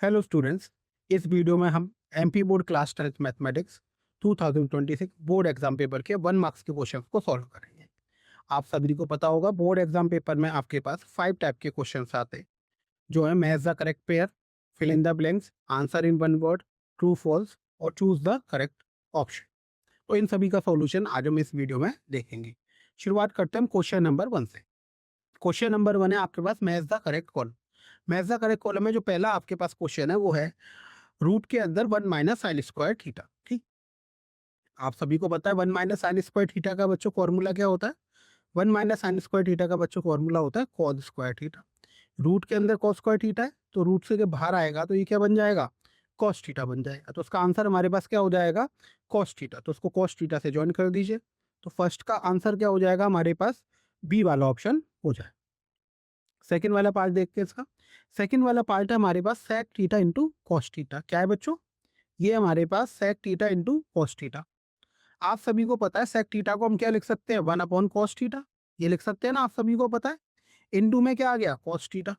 Hello students. इस video में हम MP board class 10th mathematics 2026 board exam paper के 1 मार्क्स के क्वेश्चन को सॉल्व करेंगे। आप सभी को पता होगा बोर्ड एग्जाम पेपर में आपके पास 5 टाइप के क्वेश्चंस आते हैं, जो है match the correct pair, fill in the blanks, answer in one word, true false और चूज द करेक्ट ऑप्शन। तो इन सभी का सॉल्यूशन आज हम इस वीडियो में देखेंगे। शुरुआत करते हैं क्वेश्चन नंबर 1 से। क्वेश्चन नंबर 1 है आपके पास match the correct column. Match the correct column में जो पहला आपके पास क्वेश्चन है वो है रूट के अंदर 1 माइनस साइन स्क्वायर थीटा। ठीक, आप सभी को पता है 1 माइनस साइन स्क्वायर थीटा का बच्चों फॉर्मूला क्या होता है। 1 माइनस साइन स्क्वायर थीटा का बच्चों फॉर्मूला होता है कॉस स्क्वायर थीटा। रूट के अंदर कॉस स्क्वायर थीटा है, तो रूट से जब बाहर आएगा तो ये क्या बन जाएगा, कॉस थीटा बन जाएगा। तो उसका आंसर हमारे पास क्या हो जाएगा, कॉस थीटा। तो उसको कॉस थीटा से ज्वाइन कर दीजिए। तो फर्स्ट का आंसर क्या हो जाएगा हमारे पास, बी वाला ऑप्शन हो जाए। सेकंड वाला पार्ट देखते हैं इसका। सेकंड वाला पार्ट है हमारे पास sec theta into cos theta. क्या है बच्चों, ये हमारे पास sec theta into cos theta. आप सभी को पता है सेक थीटा को हम क्या लिख सकते हैं, 1/cos थीटा। ये लिख सकते हैं ना, आप सभी को पता है। इंटू में क्या आ गया, कॉस थीटा।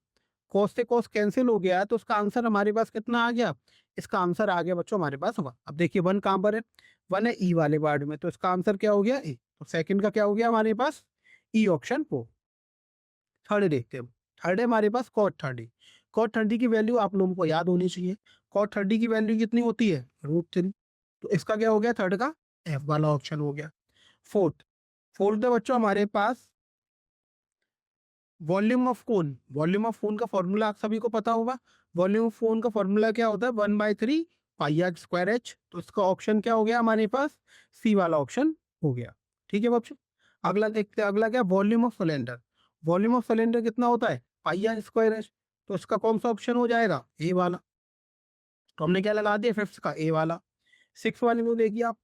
कॉस से कॉस कैंसिल हो गया है, तो उसका आंसर हमारे पास कितना आ गया, इसका आंसर आ गया बच्चों हमारे पास 1। अब देखिए 1 कहाँ पर है, 1 है ई वाले पार्ट में, तो इसका आंसर क्या हो गया ए। तो सेकंड का क्या हो गया हमारे पास, ई ऑप्शन को। थर्ड देखते हैं। थर्ड है हमारे पास कॉट 30। कॉट 30 की वैल्यू आप लोगों को याद होनी चाहिए। कॉट 30 की वैल्यू कितनी होती है, √3। तो इसका क्या हो गया, थर्ड का एफ वाला ऑप्शन हो गया। फोर्थ, फोर्थ है बच्चों हमारे पास volume of cone. Volume of cone का फॉर्मूला आप सभी को पता होगा। वॉल्यूम ऑफ कोन का फॉर्मूला क्या होता है, 1/3 पाई आर स्क्वायर एच। तो इसका ऑप्शन क्या हो गया हमारे पास, सी वाला ऑप्शन हो गया। ठीक है बच्चों, अगला देखते हैं। अगला क्या, volume of cylinder. Volume of cylinder कितना होता है, पाई आर स्क्वायर एच। तो इसका कौन सा ऑप्शन हो जाएगा, ए वाला। तो हमने क्या लगा दिया, फिफ्थ का ए वाला। सिक्स वाले में देखिए आप,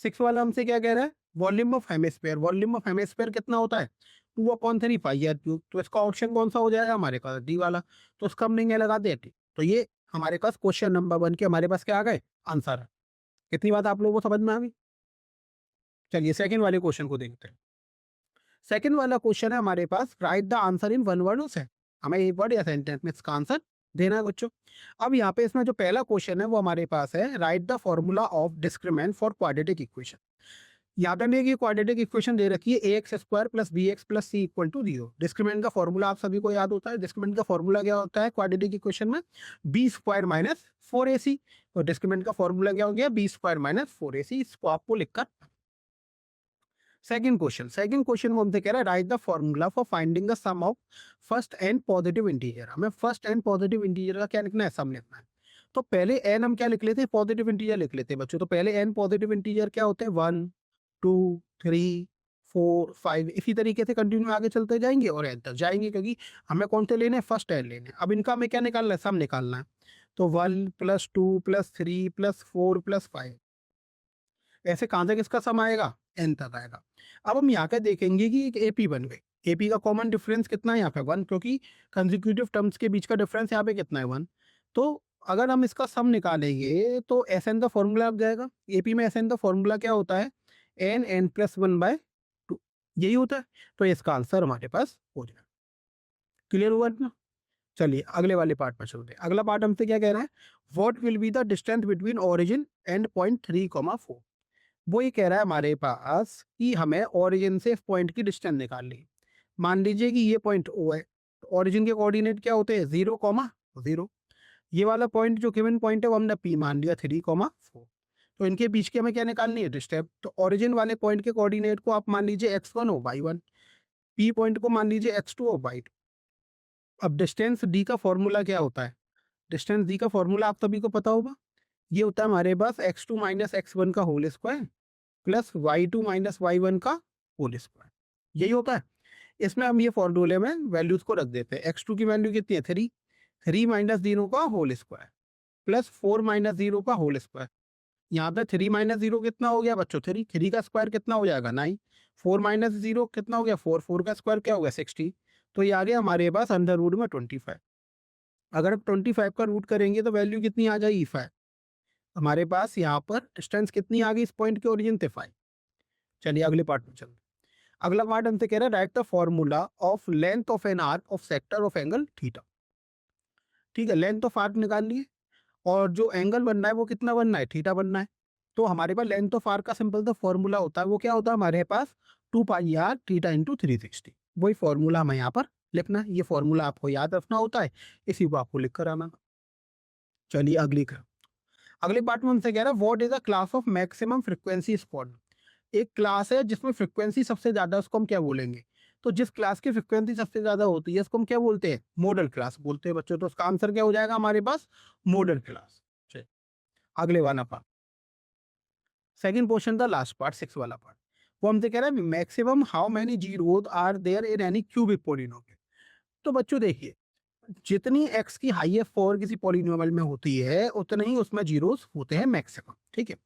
सिक्स वाला हमसे क्या कह रहा है, volume of hemisphere. Volume of hemisphere कितना होता है, 2/3 पाई आर क्यूब। तो इसका ऑप्शन कौन सा हो जाएगा हमारे पास, डी वाला। तो इसका हमने क्या लगा दिया, टी। तो ये हमारे पास क्वेश्चन नंबर 1 के हमारे पास क्या आ गए, आंसर है। कितनी बात आप लोगों को समझ में आ गई। चलिए सेकंड वाले क्वेश्चन को देखते हैं। सेकंड वाला क्वेश्चन है हमारे पास, write the answer in one word से। हमें एक वर्ड या सेंटेंस में इसका आंसर देना है बच्चों। अब यहाँ पे इसमें जो पहला क्वेश्चन है वो हमारे पास है, write the formula of discriminant for quadratic equation. यहाँ पे हमें क्वाड्रेटिक इक्वेशन दे रखी है, ax square plus B x plus C equal to 0। Discriminant का फॉर्मूला आप सभी को याद होता है। डिस्क्रिमिनेंट का फॉर्मूला क्या होता है क्वाड्रेटिक इक्वेशन में, बी स्क्वायर माइनस 4ac। और डिस्क्रिमिनेंट का फॉर्मूला क्या हो गया, बी स्क्वायर माइनस 4ac। इसको आपको लिखकर सेकंड क्वेश्चन वो हमसे कह रहा है, write the formula for finding the sum of first n positive integer. हमें फर्स्ट एंड पॉजिटिव इंटीजर का क्या लिखना है, सम लिखना है। तो पहले एन हम क्या लिख लेते हैं, पॉजिटिव इंटीजर लिख लेते हैं बच्चों। तो पहले एन पॉजिटिव इंटीजर क्या होते हैं, 1 2 3 4 5। इसी तरीके से कंटिन्यू आगे चलते जाएंगे और एन तक जाएंगे, क्योंकि हमें कौन से लेने हैं, फर्स्ट एन लेने हैं। अब इनका हमें क्या निकालना है, सम निकालना है। तो 1 + 2 + 3 + 4 + 5, ऐसे कहाँ तक इसका सम आएगा, एन तक आएगा। अब हम यहाँ पे देखेंगे कि एक एपी बन गई। एपी का कॉमन डिफरेंस कितना है यहाँ पे, 1, क्योंकि कंसेक्यूटिव टर्म्स के बीच का डिफरेंस यहाँ पे कितना है, 1। तो अगर हम इसका सम निकालेंगे तो एस एन का फॉर्मूला आ जाएगा। एपी में एस एन का फॉर्मूला क्या होता है, n+1/2, यही होता है। तो इसका आंसर हमारे पास हो जाएगा। क्लियर हुआ ना। चलिए अगले वाले पार्ट पर चलते हैं। अगला पार्ट हमसे क्या कह रहा है, what will be the distance between origin and point 3,4। वो ये कह रहा है हमारे पास कि हमें ओरिजिन से पॉइंट की डिस्टेंस निकालनी है। मान लीजिए कि ये पॉइंट ओ है, तो ओरिजिन के कोऑर्डिनेट क्या होते हैं, 0,0। ये वाला पॉइंट जो गिवन पॉइंट है वो हमने पी मान लिया, 3,4। तो इनके बीच की हमें क्या निकालनी है, डिस्टेंस। तो ओरिजिन वाले पॉइंट के कोऑर्डिनेट को आप मान लीजिए x1 हो, y1। पी पॉइंट को मान लीजिए x2 हो, y2। अब डिस्टेंस डी का फॉर्मूला क्या होता है, डिस्टेंस डी का फॉर्मूला आप सभी को पता होगा। ये होता है हमारे पास x2 - x1 का whole square plus y2 - y1 का होल स्क्वायर, यही होता है। इसमें हम ये फॉर्मूले में वैल्यूज को रख देते हैं। x2 की वैल्यू कितनी है, 3। 3 - 0 का होल स्क्वायर प्लस 4 - 0 का होल स्क्वायर। यहाँ पे 3 - 0 कितना हो गया बच्चों, 3। 3 का स्क्वायर कितना हो जाएगा, 9। 4 - 0 कितना हो गया, 4। 4 का स्क्वायर क्या हो गया, 60। तो ये आ गया हमारे पास अंडर रूट में 25। अगर आप 25 का रूट करेंगे तो वैल्यू कितनी आ जाएगी, 5। हमारे पास यहाँ पर डिस्टेंस कितनी आ गई इस पॉइंट के ओरिजिन से, 5। चलिए अगले पार्ट में चलते हैं। अगला पार्ट हमसे कह रहा है, write the formula of length of an arc of sector of angle theta. ठीक है, लेंथ ऑफ आर्क निकाल लिए। और जो एंगल बनना है वो कितना बनना है, थीटा बनना है। तो हमारे पास लेंथ ऑफ आर्क का सिंपल सा फॉर्मूला होता है, वो क्या होता है हमारे पास, 2 पाई आर थीटा इंटू 360। वही फॉर्मूला हमें यहाँ पर लिखना है, ये फॉर्मूला आपको याद रखना होता है, इसी को आपको लिख कर आना। चलिए अगली पार्ट में हमसे कह रहा है what is a class of maximum frequency squad. एक क्लास है जिसमें फ्रीक्वेंसी सबसे ज्यादा, उसको हम क्या बोलेंगे, तो जिस क्लास की फ्रीक्वेंसी सबसे ज्यादा होती है उसको हम क्या बोलते हैं, मॉडल क्लास बोलते हैं बच्चों। तो उसका आंसर क्या हो जाएगा हमारे पास, मॉडल क्लास। अगले वाला पार्ट, सेकंड क्वेश्चन था लास्ट पार्ट, सिक्स वाला पार्ट, वो हमसे कह रहा है maximum how many zeros are there in any cubic polynomial. तो बच्चों देखिए, जितनी x की हाईएस्ट पावर किसी पॉलिनोमियल में होती है उतने ही उसमें जीरोस होते हैं मैक्सिमम, ठीक है।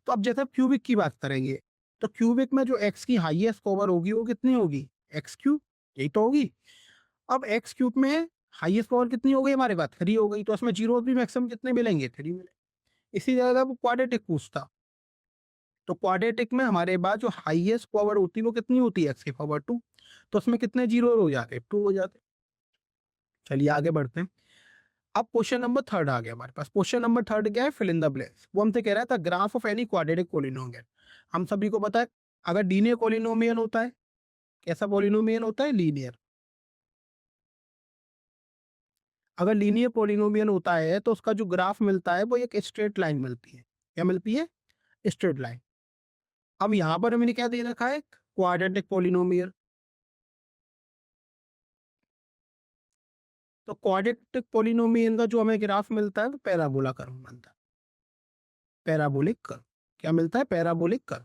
तो अब जैसे क्यूबिक की बात करेंगे, तो क्यूबिक में जो x की हाईएस्ट पावर होगी वो कितनी होगी, एक्स क्यूब, यही तो होगी। अब एक्स क्यूब में हाईएस्ट पावर कितनी हो गई हमारे पास, 3 हो गई, तो उसमें जीरो भी मैक्सिमम कितने मिलेंगे, 3 मिलेंगे। इसी जगह वो क्वाड्रेटिक पूछता, तो क्वाड्रेटिक में हमारे पास जो हाईएस्ट पावर होती है वो कितनी होती है, एक्स की पावर 2, तो उसमें कितने जीरो हो जाते, 2 हो जाते। चलिए आगे बढ़ते हैं। अब क्वेश्चन नंबर थर्ड आ गया हमारे पास। क्वेश्चन नंबर थर्ड क्या है, फिल इन द ब्लैंक्स। वो हमसे कह रहा था graph of any quadratic polynomial. हम सभी को पता है अगर लीनियर पॉलिनोमियल होता है, कैसा पॉलिनोमियल होता है, लीनियर। अगर लीनियर पॉलिनोमियल होता है तो उसका जो ग्राफ मिलता है वो एक स्ट्रेट लाइन मिलती है। क्या मिलती है, स्ट्रेट लाइन। अब यहाँ पर मैंने क्या दे रखा है, क्वाड्रेटिक पॉलिनोमियल। तो क्वाड्रेटिक पॉलिनोमियल का जो हमें ग्राफ मिलता है वो पैराबोला कर्व बनता है, पैराबोलिक कर्व। क्या मिलता है, पैराबोलिक कर्व।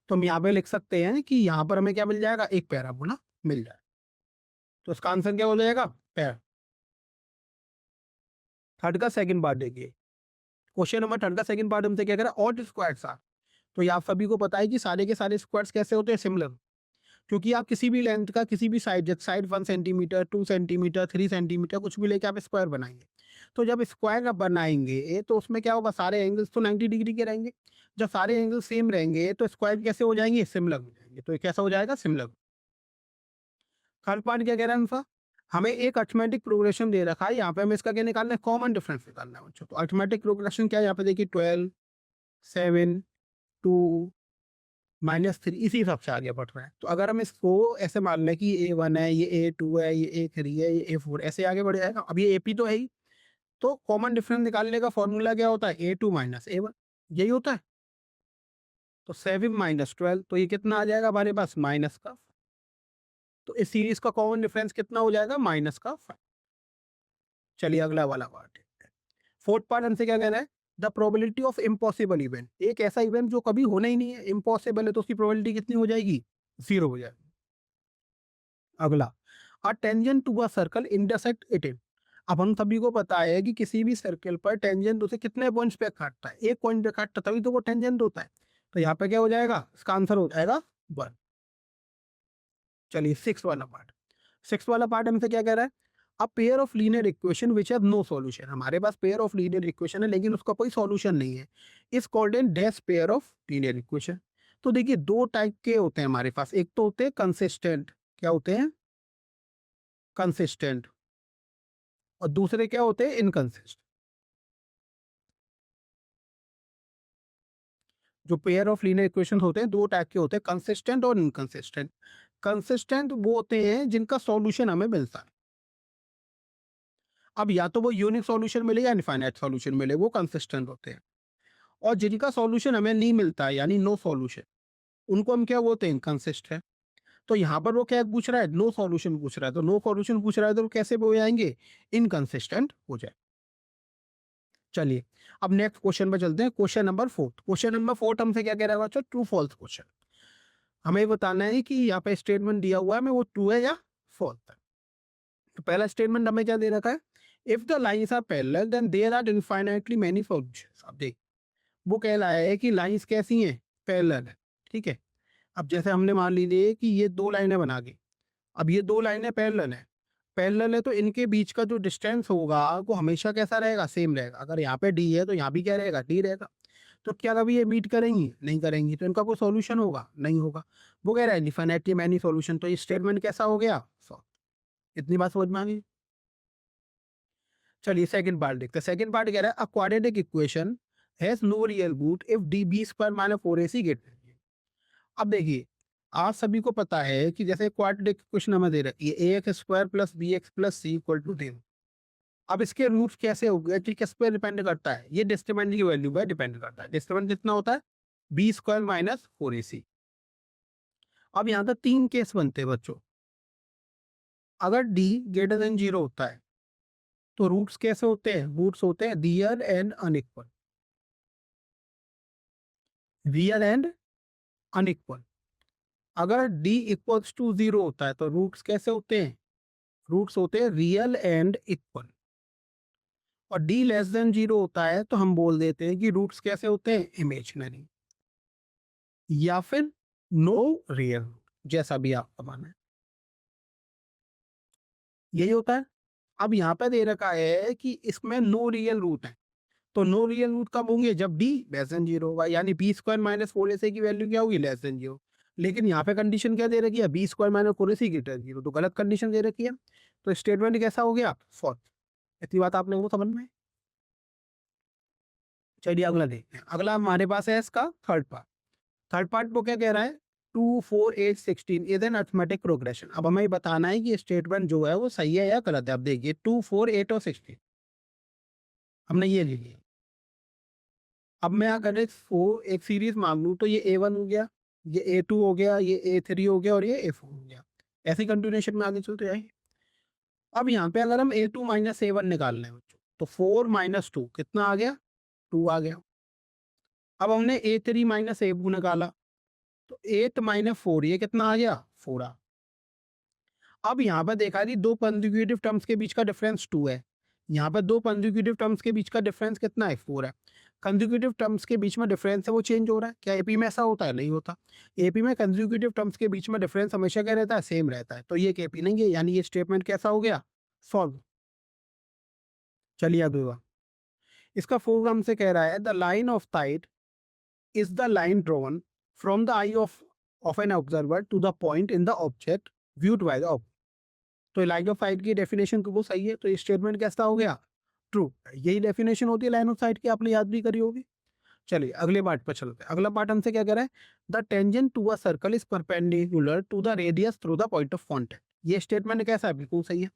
तो हम यहाँ पे लिख सकते हैं कि यहाँ पर हमें क्या मिल जाएगा, एक पैराबोला मिल जाए। तो इसका आंसर क्या हो जाएगा, पैर। थर्ड का सेकंड पार्ट देखिए, क्वेश्चन नंबर थर्ड का सेकंड पार्ट हमसे क्या कह रहा है, ऑड स्क्वायर्स आर। तो ये आप सभी को पता है कि सारे के सारे स्क्वायर्स कैसे होते हैं, सिमिलर। क्योंकि आप किसी भी लेंथ का किसी भी साइड, जैसे साइड 1 सेंटीमीटर, 2 सेंटीमीटर, 3 सेंटीमीटर, कुछ भी लेके आप स्क्वायर बनाएंगे। तो जब स्क्वायर आप बनाएंगे तो उसमें क्या होगा, सारे एंगल्स तो 90 डिग्री के रहेंगे। जब सारे एंगल सेम रहेंगे तो स्क्वायर कैसे हो जाएंगे, सिमिलर हो जाएंगे। तो ये कैसा हो जाएगा, सिमिलर। थर्ड पार्ट क्या कह रहा है आंसर, हमें एक अर्थमेटिक प्रोग्रेशन दे रखा है, यहाँ पे हमें इसका क्या निकालना है, कॉमन डिफरेंस निकालना है बच्चों। तो अर्थमेटिक प्रोग्रेशन क्या है, यहाँ पे देखिए 12, 7, 2, -3, इसी हिसाब से आगे बढ़ रहा है। तो अगर हम इसको ऐसे मान लें कि A1 है, ये A2 है, ये A3 है, ये A4, ऐसे आगे बढ़ जाएगा। अब ये AP तो है ही, तो कॉमन डिफरेंस निकालने का फॉर्मूला क्या होता है, A2 माइनस A1, यही होता है। तो 7 माइनस 12, तो ये कितना आ जाएगा हमारे पास, माइनस का। तो इस सीरीज का कॉमन डिफरेंस कितना हो जाएगा, -5। चलिए अगला वाला पार्ट है, फोर्थ पार्ट हमसे क्या कहना है, the probability of impossible event. एक ऐसा इवेंट जो कभी होना ही नहीं है, इम्पॉसिबल है, तो उसकी प्रोबेबिलिटी कितनी हो जाएगी, 0 हो जाएगी। अगला, a tangent to a circle intersect it in. अब हम सभी को पता है कि किसी भी सर्कल पर टेंजेंट उसे कितने पॉइंट्स पे काटता है, एक पॉइंट पे काटता है, तभी तो वो टेंजेंट होता है। तो यहाँ पे क्या हो जाएगा, इसका आंसर हो जाएगा 1। चलिए सिक्स वाला पार्ट, सिक्स वाला पार्ट हमसे क्या कह रहा है, a pair of linear equation which have no solution. हमारे पास पेयर ऑफ लीनियर इक्वेशन है लेकिन उसका कोई सॉल्यूशन नहीं है, is called an dash pair of linear equation. तो देखिए दो टाइप के होते हैं हमारे पास, एक तो होते हैं कंसिस्टेंट, क्या होते हैं, कंसिस्टेंट, और दूसरे क्या होते हैं, इनकंसिस्टेंट। जो पेयर ऑफ लीनियर इक्वेशन होते हैं दो टाइप के होते हैं, कंसिस्टेंट और इनकंसिस्टेंट। कंसिस्टेंट वो होते हैं जिनका सॉल्यूशन हमें मिलता है। अब या तो वो यूनिक सॉल्यूशन मिले या इनफाइनाइट सॉल्यूशन मिले, वो कंसिस्टेंट होते हैं। और जिनका सॉल्यूशन हमें नहीं मिलता है, यानी नो सॉल्यूशन, उनको हम क्या बोलते हैं, इनकंसिस्टेंट। तो यहाँ पर वो क्या पूछ रहा है, नो सॉल्यूशन पूछ रहा है। तो नो सॉल्यूशन पूछ रहा है तो वो कैसे हो जाएंगे, इनकंसिस्टेंट हो जाए। चलिए अब नेक्स्ट क्वेश्चन पे चलते हैं, question number fourth. Question number fourth हमसे क्या कह रहा है बच्चों, ट्रू फॉल्स क्वेश्चन। हमें बताना है कि यहाँ पे स्टेटमेंट दिया हुआ है, मैं वो ट्रू है या फॉल्स है। तो पहला स्टेटमेंट हमें क्या दे रखा है, if the lines are parallel then there are infinitely many solutions. अब देख, वो कह रहा है कि लाइंस कैसी हैं, पैरेलल है, ठीक है। अब जैसे हमने मान लीजिए कि ये दो लाइनें बना दी, अब ये दो लाइनें पैरेलल है, पैरेलल है, तो इनके बीच का जो डिस्टेंस होगा वो हमेशा कैसा रहेगा, सेम रहेगा। अगर यहाँ पे डी है तो यहाँ भी क्या रहेगा, डी रहेगा। तो क्या कभी ये मीट करेंगी, नहीं करेंगी, तो इनका कोई सॉल्यूशन होगा, नहीं होगा। वो कह रहा है इनफिनिटली मैनी सॉल्यूशन, तो ये स्टेटमेंट कैसा हो गया, सॉल्व। इतनी बात समझ में आ गई। चलिए सेकंड पार्ट देखते हैं। सेकंड पार्ट कह रहा है a quadratic equation has no real root if D B square minus 4ac get. अब देखिए, आप सभी को पता है कि जैसे क्वाड्रेटिक इक्वेशन हमें दे रखी है a x square plus B x plus C equal to 0। अब इसके रूट्स कैसे हो गए कि किस पे डिपेंड करता है? ये डिस्क्रिमिनेंट की वैल्यू पर डिपेंड करता है। डिस्क्रिमिनेंट कितना होता है? B square minus 4ac। अब यहाँ पर 3 केस बनते हैं बच्चों। अगर डी ग्रेटर देन 0 होता है तो रूट्स कैसे होते हैं? रूट्स होते हैं real and unequal. Real and unequal. अगर डी इक्वल्स टू 0 होता है तो रूट्स कैसे होते हैं? रूट्स होते हैं रियल एंड इक्वल। और डी लेस देन 0 होता है तो हम बोल देते हैं कि रूट्स कैसे होते हैं? इमेजिनरी या फिर नो रियल, जैसा भी आपका माना है, यही होता है। अब यहाँ पे दे रखा है कि इसमें नो रियल रूट है, तो नो रियल रूट कब होंगे? जब डी लेस देन 0 होगा, यानी बी स्क्वायर माइनस 4ac की वैल्यू क्या होगी? Less than 0। लेकिन यहाँ पे कंडीशन क्या दे रखी है? B square minus 4ac greater 0, तो गलत कंडीशन दे रखी है। तो स्टेटमेंट कैसा हो गया? फॉल्स। इतनी बात आप लोगों को समझ में? चलिए अगला देखते हैं। अगला हमारे पास है इसका थर्ड पार्ट। थर्ड पार्ट को क्या कह रहा है? 2 4 8 16 इज एन अरिथमेटिक प्रोग्रेशन। अब हमें बताना है कि स्टेटमेंट जो है वो सही है या गलत है। अब देखिए 2 4 8 और 16 हमने ये ले लिया। अब मैं अगर इसको एक सीरीज मान लूँ तो ये A1 हो गया, ये A2 हो गया, ये A3 हो गया और ये A4 हो गया। ऐसी कंटिन्यूएशन में आगे चलते जाएंगे। अब यहाँ पे अगर हम A2 माइनस A1 निकाल रहे हैं बच्चों, तो 4 माइनस 2 कितना आ गया? 2 आ गया। अब हमने A3 माइनस A2 निकाला, तो 8 माइनस 4 ये कितना आ गया? 4 आ। अब यहाँ पर देखा जी, दो कंसेक्यूटिव टर्म्स के बीच का डिफरेंस 2 है। यहाँ पर दो कंसेक्यूटिव टर्म्स के बीच का डिफरेंस कितना है? 4 है। कंसेक्यूटिव टर्म्स के बीच में डिफरेंस है वो चेंज हो रहा है। क्या एपी में ऐसा होता है? नहीं होता। एपी में कंसेक्यूटिव टर्म्स के बीच में डिफरेंस हमेशा क्या रहता है? सेम रहता है। तो ये एपी नहीं है, यानी ये स्टेटमेंट कैसा हो गया? सॉल्व। चलिए अगली बात, इसका फुल फॉर्म से कह रहा है the line of sight is the line drawn from the eye of an observer to the point in the object viewed by the observer. तो लाइन ऑफ साइट की डेफिनेशन तो वो सही है, तो ये स्टेटमेंट कैसा हो गया? ट्रू। यही डेफिनेशन होती है लाइन ऑफ साइट की, आपने याद भी करी होगी। चलिए अगले पार्ट पर चलते हैं। अगला पार्ट हमसे क्या कह रहा है? The tangent to a circle is perpendicular to the radius through the point of contact. ये स्टेटमेंट कैसा है? बिल्कुल सही है।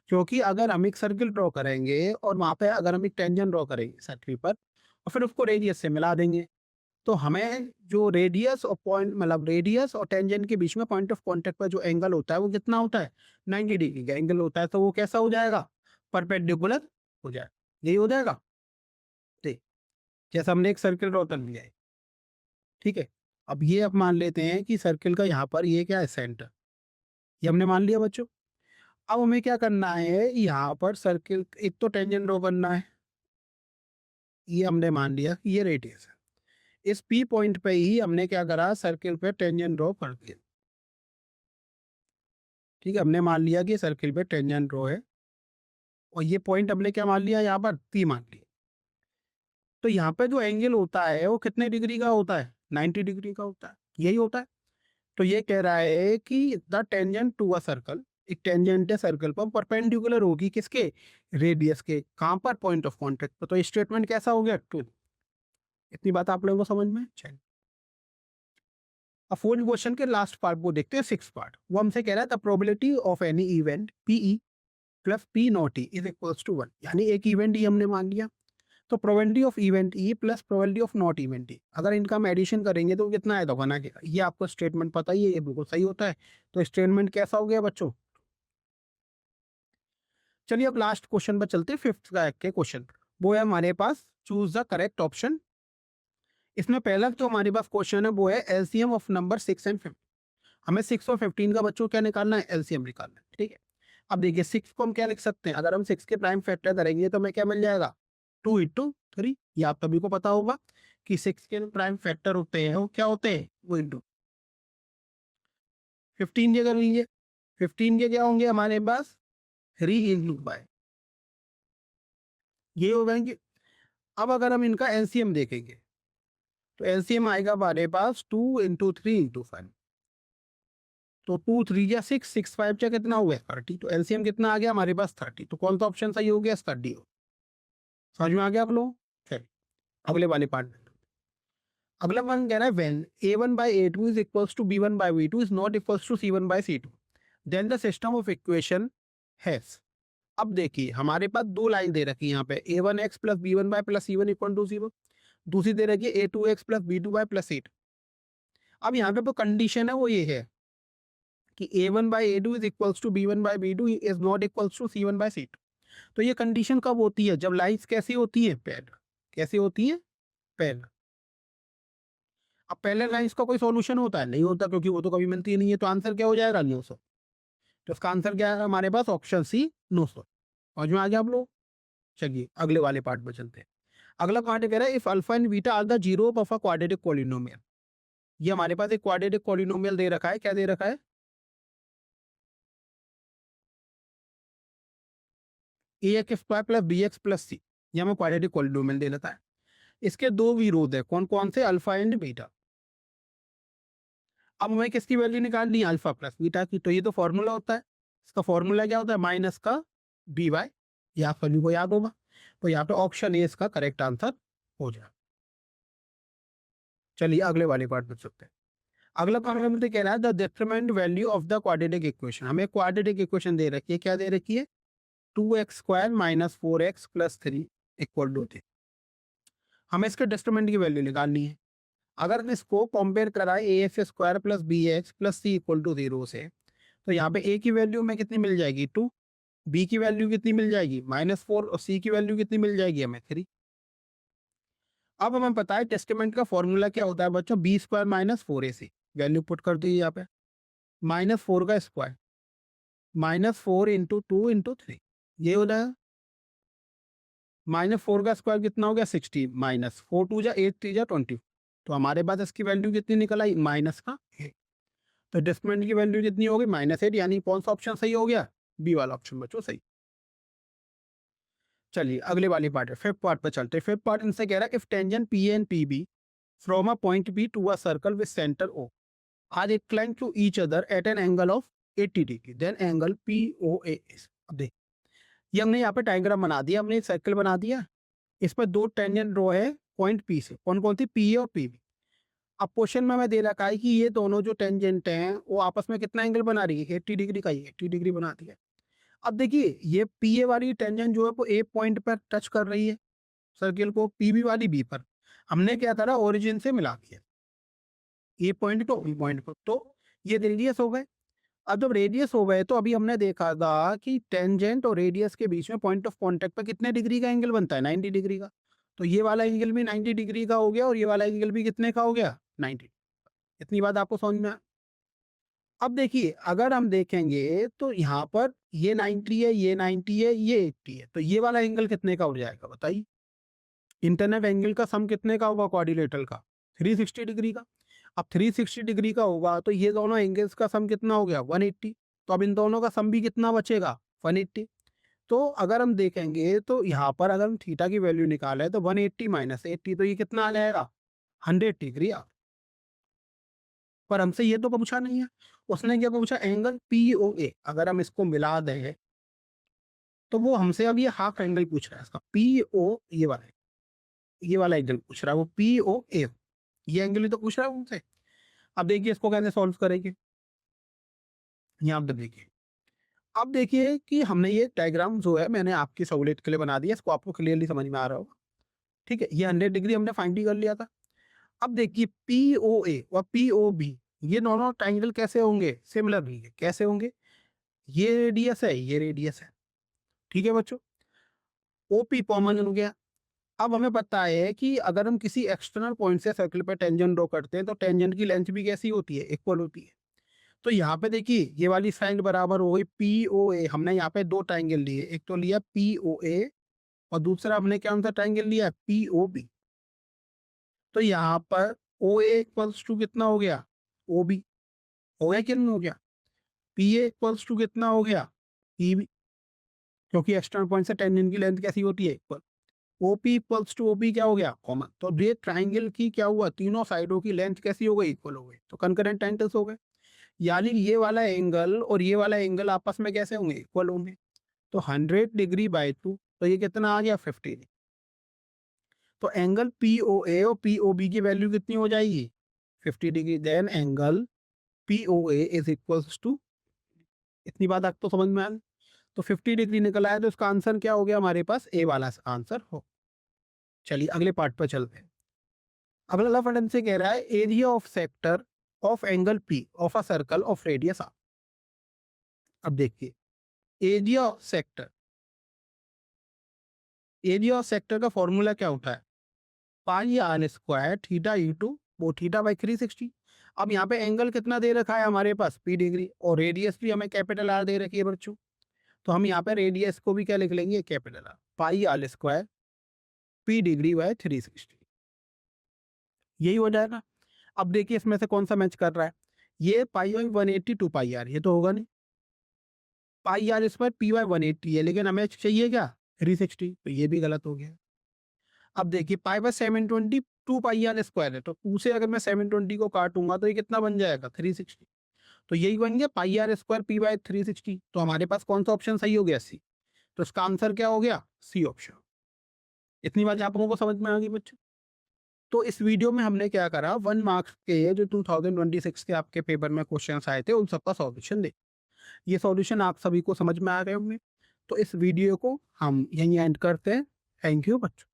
क्योंकि अगर हम एक सर्कल ड्रॉ करेंगे और वहां पे अगर हम एक टेंजेंट ड्रॉ करेंगे सर्कल पर और फिर उसको रेडियस से मिला देंगे, तो हमें जो रेडियस और पॉइंट, मतलब रेडियस और टेंजेंट के बीच में पॉइंट ऑफ कांटेक्ट पर जो एंगल होता है वो कितना होता है? 90 डिग्री का एंगल होता है। तो वो कैसा हो जाएगा? परपेंडिकुलर हो जाएगा। यही हो जाएगा। ठीक, जैसे हमने एक सर्कल ड्रॉ कर लिया है, ठीक है। अब ये अब मान लेते हैं कि सर्कल का यहाँ पर ये क्या है? सेंटर। ये हमने मान लिया बच्चों। अब हमें क्या करना है? यहाँ पर सर्कल एक तो टेंजेंट ड्रॉ करना है। ये हमने मान लिया कि ये रेडियस है। इस पी पॉइंट पे ही हमने क्या करा? सर्कल पे टेंजेंट ड्रॉ कर दिया। ठीक है, हमने मान लिया कि सर्कल पे टेंजेंट ड्रॉ है और ये पॉइंट हमने क्या मान लिया? यहाँ पर पी मान लिया। तो यहाँ पे जो एंगल होता है वो कितने डिग्री का होता है? 90 डिग्री का होता है। यही होता है। तो ये कह रहा है कि the tangent to a circle, एक टेंजेंट है सर्कल पर, परपेंडिकुलर होगी किसके? रेडियस के। कहाँ पर? पॉइंट ऑफ कांटेक्ट पर। तो स्टेटमेंट कैसा हो गया? ट्रू। इतनी बात आप लोगों को समझ में? चलिए अब फोर्थ क्वेश्चन के लास्ट पार्ट को देखते हैं, सिक्स पार्ट। वो हमसे कह रहा है the probability of any event P E plus P not E is equals to 1। यानी एक इवेंट ई हमने मान लिया, तो probability of event E plus probability of not event E, अगर इनका हम एडिशन करेंगे तो कितना आएगा? 1 आएगा। ये आपको स्टेटमेंट पता ही है, ये बिल्कुल सही होता है। तो स्टेटमेंट कैसा हो गया बच्चों? चलिए अब लास्ट क्वेश्चन पर चलते हैं, फिफ्थ का के क्वेश्चन। वो है हमारे पास चूज द करेक्ट ऑप्शन। इसमें पहला जो हमारे पास क्वेश्चन है वो है एलसीएम ऑफ नंबर 6 एंड 15। हमें 6 और 15 का बच्चों क्या निकालना है? एलसीएम निकालना है। ठीक है, अब देखिए 6 को हम क्या लिख सकते हैं? अगर हम 6 के प्राइम फैक्टर करेंगे तो हमें क्या मिल जाएगा? 2 इंटू 3। ये आप सभी को पता होगा कि 6 के प्राइम फैक्टर होते हैं वो क्या होते हैं? वो इंटू 15 के कर लीजिए। 15 के क्या होंगे हमारे पास? 3 इंटू 5। ये हो जाएंगे। अब अगर हम इनका एलसीएम देखेंगे तो एलसीएम आएगा हमारे पास 2 इंटू 3 इंटू 5। तो 2 3 या 6 6 5 क्या कितना हो गया? 30। तो एलसीएम कितना आ गया हमारे पास? 30। तो कौन सा ऑप्शन सही हो गया? 30। समझ में आ गया आप लोग? चलिए अगले वाले पार्ट में। अगला वन कह रहा है when a1 by a2 is equals to b1 by b2 is not equals to c1 by c2 then the system of equation has। अब देखिए हमारे पास दो लाइन दे रखी है यहाँ पे a1x plus b1 by plus c1 equal to 0, दूसरी दे रखी है a2x plus b2 by plus c2। अब यहाँ पे जो कंडीशन है वो ये है कि a1 by a2 is equals to b1 by b2 is not equals to c1 by c2। तो ये कंडीशन कब होती है? जब लाइन्स कैसी होती है? पैरेलल। कैसी होती है? पैरेलल। अब पैरेलल लाइन्स का कोई सॉल्यूशन होता है? नहीं होता, क्योंकि वो तो कभी मिलती नहीं है। तो आंसर क्या हो जाएगा? 900। तो इसका आंसर क्या है हमारे पास? Option C 900। समझ में आ गया आप लोग? चलिए अगले वाले पार्ट में चलते हैं। अगला पार्ट कह रहा है if alpha and beta are the zero of a quadratic polynomial. ये हमारे पास एक क्वाड्रेटिक पॉलिनोमियल दे रखा है। क्या दे रखा है? ax square plus bx plus c. ये हमें क्वाड्रेटिक पॉलिनोमियल दे रखा है। इसके दो विरोध है। कौन कौन से? Alpha and beta. अब हमें किसकी वैल्यू निकालनी है? अल्फा प्लस बीटा की। तो ये तो फॉर्मूला होता है। इसका फॉर्मूला क्या होता है? माइनस का बी वाई। ये आप सभी को याद होगा। तो यहाँ पे ऑप्शन ए इसका करेक्ट आंसर हो जाए। चलिए अगले वाले पार्ट में चलते हैं। अगला पार्ट में कह रहा है the determinant value of the quadratic equation. हमें क्वाड्रेटिक इक्वेशन दे रखी है। क्या दे रखी है? 2x square minus 4x plus 3 equal to 3। हमें इसके डिटरमिनेंट की वैल्यू निकालनी है। अगर हम इसको कंपेयर कराए a x square plus B x plus C equal to 0 से, तो यहाँ पे ए की वैल्यू में कितनी मिल जाएगी? 2। बी की वैल्यू कितनी मिल जाएगी? -4। और सी की वैल्यू कितनी मिल जाएगी हमें? 3। अब हमें पता है टेस्टमेंट का फॉर्मूला क्या होता है बच्चों? B square minus 4ac। Value put कर दीजिए यहाँ पे। -4 का स्क्वायर -4 इंटू 2 इंटू 3। ये हो जाएगा। -4 का स्क्वायर कितना हो गया? 60। -4 2 जा 8 3 जा 20। तो हमारे पास इसकी वैल्यू कितनी निकल आई? माइनस का 8। तो डिस्प्लेसमेंट की वैल्यू कितनी होगी? -8। यानी कौन सा ऑप्शन सही हो गया? बी वाला ऑप्शन बच्चों सही। चलिए अगले वाली पार्ट है। फिफ्थ पार्ट पे चलते हैं। फिफ्थ पार्ट इनसे कह रहा है if tangent P and P B from a point B to a circle with centre O are inclined to each other at an angle of 80 degree then angle P O A is. अब देख, ये हमने यहाँ पे diagram बना दिया। हमने एक सर्कल बना दिया। इस पर दो टेंजेंट रो है पॉइंट पी से। कौन कौन सी? पी ए और पी बी। अब क्वेश्चन में मैं दे रखा है कि ये दोनों जो टेंजेंट हैं वो आपस में कितना एंगल बना रही है? 80 डिग्री का। ही 80 डिग्री बनाती है। अब देखिए ये पी ए वाली टेंजेंट जो है वो ए पॉइंट पर टच कर रही है सर्किल को, पी बी वाली बी पर। हमने क्या करा? ओरिजिन से मिला दिया ए पॉइंट को बी पॉइंट पर। तो ये रेडियस हो गए। अब जब रेडियस हो गए तो अभी हमने देखा था कि टेंजेंट और रेडियस के बीच में पॉइंट ऑफ कांटेक्ट पर कितने डिग्री का एंगल बनता है? 90 डिग्री का। तो ये वाला एंगल भी 90 डिग्री का हो गया और ये वाला एंगल भी कितने का हो गया? 90। इतनी बात आपको समझ में अब देखिए अगर हम देखेंगे तो यहाँ पर ये 90 है, ये 90 है, ये 80 है। तो ये वाला एंगल कितने का हो जाएगा बताइए? इंटरनेट एंगल का सम कितने का होगा क्वाड्रिलेटरल का? 360 डिग्री का। अब 360 डिग्री का होगा तो ये दोनों एंगल्स का सम कितना हो गया? 180। तो अब इन दोनों का सम भी कितना बचेगा? 180। तो अगर हम देखेंगे तो यहाँ पर अगर हम थीटा की वैल्यू निकाले तो 180 माइनस 80 तो ये कितना आ जाएगा? 100 डिग्री आ। पर हमसे ये तो पूछा नहीं है। उसने क्या पूछा? एंगल पी ओ ए। अगर हम इसको मिला दें तो वो हमसे अब ये हाफ एंगल पूछ रहा है इसका पी ओ। ये वाला एंगल पूछ रहा है वो पी ओ ए। ये एंगल ही तो पूछ रहा है उनसे। अब देखिए इसको कैसे सॉल्व करेंगे। यहाँ पे देखिए, अब देखिए कि हमने ये डायग्राम जो है मैंने आपकी सहूलियत के लिए बना दिया। इसको आपको क्लियरली समझ में आ रहा होगा। ठीक है, ये 100 डिग्री हमने फाइंड ही कर लिया था। अब देखिए पी ओ ए और पी ओ बी ये दोनों ट्राइंगल कैसे होंगे? सिमिलर होंगे। कैसे होंगे? ये रेडियस है, ये रेडियस है। ठीक है बच्चों, ओपी कॉमन हो गया। अब हमें पता है कि अगर हम किसी एक्सटर्नल पॉइंट से सर्कल पर टेंजेंट ड्रॉ करते हैं तो टेंजेंट की लेंथ भी कैसी होती है? इक्वल होती है। तो यहाँ पे देखिए ये वाली साइड बराबर हो गई पी ओ ए। हमने यहाँ पे दो ट्राइंगल लिए, एक तो लिया पी ओ ए और दूसरा हमने क्या सा ट्राइंगल लिया? P O B. तो यहाँ पर ओ ए इक्वल्स टू कितना हो गया? O B. हो गया कितना हो गया? पी ए इक्वल्स टू कितना हो गया? P B. क्योंकि एक्सटर्नल पॉइंट से टेंजेंट की लेंथ कैसी होती है? Equal. OP equals to OP क्या हो गया? कॉमन। तो ये ट्राइंगल की क्या हुआ? तीनों साइडों की लेंथ कैसी हो गई? इक्वल हो गई। तो कंकरेंट एंगल्स हो गए। यानी ये वाला एंगल और ये वाला एंगल आपस में कैसे होंगे? इक्वल होंगे। तो 100 डिग्री बाय 2 तो ये कितना आ गया? 50। तो एंगल POA और POB की वैल्यू कितनी हो जाएगी 50 degree. Then angle POA is equals to, इतनी बात आपको समझ में आ गई। तो 50 डिग्री निकल आया, तो इसका आंसर क्या हो गया हमारे पास, ए वाला आंसर हो। चलिए अगले पार्ट पर चलते हैं। अगला लफ से कह रहा है area of sector of angle P of a circle of radius R। अब देखिए area of sector, area of sector का फॉर्मूला क्या होता है, पाई आर स्क्वायर थीटा इंटू वो थीटा बाई 360। अब यहाँ पे एंगल कितना दे रखा है हमारे पास P डिग्री, और रेडियस भी हमें कैपिटल R दे रखी है बच्चों। तो हम यहाँ पे रेडियस को भी क्या लिख लेंगे, capital R, pi R square P degree by 360, यही हो जाएगा। अब देखिए इसमें से कौन सा मैच कर रहा है, ये pi by 180 two pi R, ये तो होगा नहीं। Pi R square P by 180 है, लेकिन हमें चाहिए क्या 360, तो ये भी गलत हो गया। अब देखिए pi by 720 two pi R square है, तो 2 से अगर मैं 720 को काटूंगा तो ये कितना बन जाएगा 360। तो यही बन गया पाई आर स्क्वायर पी बाय 360। तो हमारे पास कौन सा ऑप्शन सही हो गया, सी। तो इसका आंसर क्या हो गया, सी ऑप्शन। इतनी बात आप लोगों को समझ में आ गई बच्चों। तो इस वीडियो में हमने क्या करा, 1 मार्क्स के जो 2026 के आपके पेपर में क्वेश्चन आए थे उन सबका सॉल्यूशन दे। ये सॉल्यूशन आप सभी को समझ में आ गए होंगे। तो इस वीडियो को हम यहीं एंड करते हैं। थैंक यू बच्चों।